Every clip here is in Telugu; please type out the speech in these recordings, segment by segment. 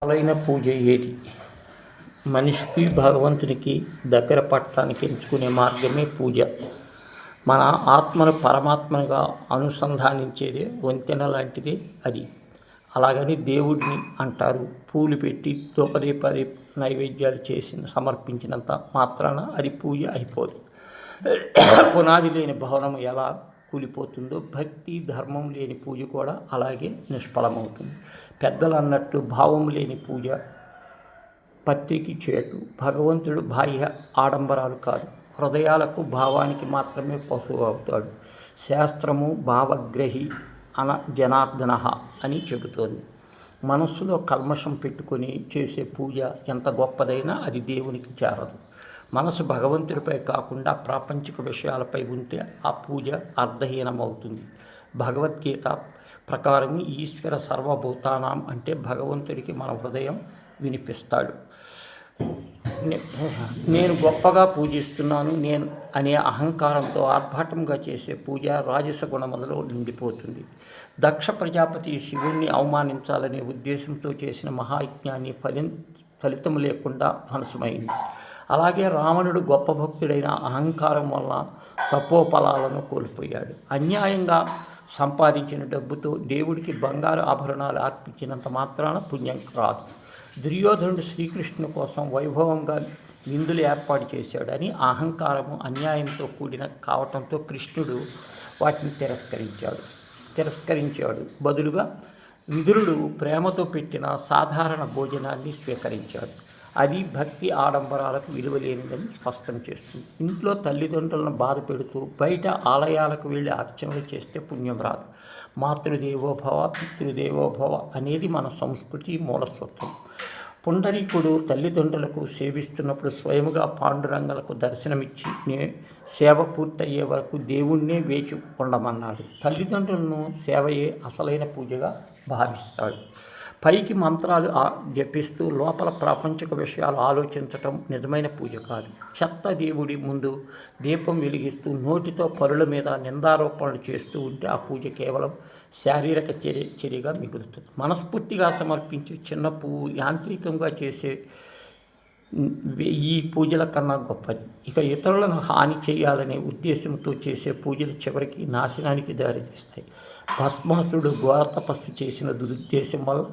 అసలైన పూజ ఏది? మనిషికి భగవంతునికి దగ్గర పట్టడానికి ఎంచుకునే మార్గమే పూజ. మన ఆత్మను పరమాత్మగా అనుసంధానించేదే వంతెన లాంటిదే అది. అలాగని దేవుడిని అంటారు. పూలు పెట్టి ధూపదీపాది నైవేద్యాలు చేసి సమర్పించినంత మాత్రాన అది పూజ అయిపోదు. పునాది లేని భవనం ఎలా కూలిపోతుందో భక్తి ధర్మం లేని పూజ కూడా అలాగే నిష్ఫలమవుతుంది. పెద్దలు అన్నట్లు భావం లేని పూజ పత్రికి చేటు. భగవంతుడు బాహ్య ఆడంబరాలు కాదు, హృదయాలకు భావానికి మాత్రమే పశువు అవుతాడు. శాస్త్రము భావగ్రహి జనార్దన అని చెబుతోంది. మనస్సులో కల్మషం పెట్టుకొని చేసే పూజ ఎంత గొప్పదైనా అది దేవునికి చేరదు. మనసు భగవంతుడిపై కాకుండా ప్రాపంచిక విషయాలపై ఉంటే ఆ పూజ అర్థహీనమవుతుంది. భగవద్గీత ప్రకారం ఈశ్వర సర్వభూతానాం అంటే భగవంతుడికి మన హృదయం వినిపిస్తాడు. నేను గొప్పగా పూజిస్తున్నాను నేను అనే అహంకారంతో ఆర్భాటంగా చేసే పూజ రాజస గుణములలో నిండిపోతుంది. దక్ష ప్రజాపతి శివుణ్ణి అవమానించాలనే ఉద్దేశంతో చేసిన మహాయజ్ఞాన్ని ఫలితం లేకుండా ధ్వంసమైంది. అలాగే రావణుడు గొప్ప భక్తుడైన అహంకారం వల్ల తపోఫలాలను కోల్పోయాడు. అన్యాయంగా సంపాదించిన డబ్బుతో దేవుడికి బంగారు ఆభరణాలు అర్పించినంత మాత్రాన పుణ్యం రాదు. దుర్యోధనుడు శ్రీకృష్ణుని కోసం వైభవంగా విందులు ఏర్పాటు చేశాడని అహంకారము అన్యాయంతో కూడిన కావటంతో కృష్ణుడు వాటిని తిరస్కరించాడు. బదులుగా విదురుడు ప్రేమతో పెట్టిన సాధారణ భోజనాన్ని స్వీకరించాడు. అది భక్తి ఆడంబరాలకు విలువలేనిదని స్పష్టం చేస్తుంది. ఇంట్లో తల్లిదండ్రులను బాధ పెడుతూ బయట ఆలయాలకు వెళ్ళి అర్చనలు చేస్తే పుణ్యం రాదు. మాతృదేవోభవ పితృదేవోభవ అనేది మన సంస్కృతి మూలసూత్రం. పుండరీకుడు తల్లిదండ్రులకు సేవిస్తున్నప్పుడు స్వయముగా పాండురంగలకు దర్శనమిచ్చి సేవ పూర్తయ్యే వరకు దేవుణ్ణే వేచి ఉండమన్నాడు. తల్లిదండ్రులను సేవయే అసలైన పూజగా భావిస్తాడు. పైకి మంత్రాలు జపిస్తూ లోపల ప్రాపంచిక విషయాలు ఆలోచించటం నిజమైన పూజ కాదు. చెత్త దేవుడి ముందు దీపం వెలిగిస్తూ నోటితో పరుల మీద నిందారోపణలు చేస్తూ ఉంటే ఆ పూజ కేవలం శారీరక చర్యగా మిగులుతుంది. మనస్ఫూర్తిగా సమర్పించే చిన్న పువ్వు యాంత్రికంగా చేసే ఈ పూజల కన్నా గొప్పది. ఇక ఇతరులను హాని చేయాలనే ఉద్దేశంతో చేసే పూజలు చివరికి నాశనానికి దారితీస్తాయి. భస్మాసురుడు ఘోర తపస్సు చేసిన దురుద్దేశం వల్ల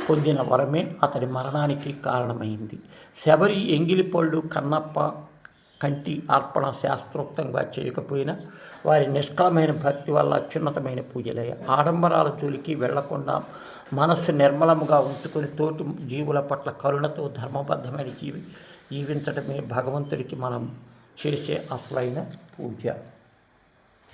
పొందిన వరమే అతడి మరణానికి కారణమైంది. శబరి ఎంగిలిపళ్ళు కన్నప్ప కంటి అర్పణ శాస్త్రోక్తంగా చేయకపోయినా వారి నిష్కలమైన భక్తి వల్ల అత్యున్నతమైన పూజలయ్య. ఆడంబరాల జోలికి వెళ్లకుండా మనస్సు నిర్మలముగా ఉంచుకొని తోటి జీవుల పట్ల కరుణతో ధర్మబద్ధమైన జీవించడమే భగవంతుడికి మనం చేసే అసలైన పూజ.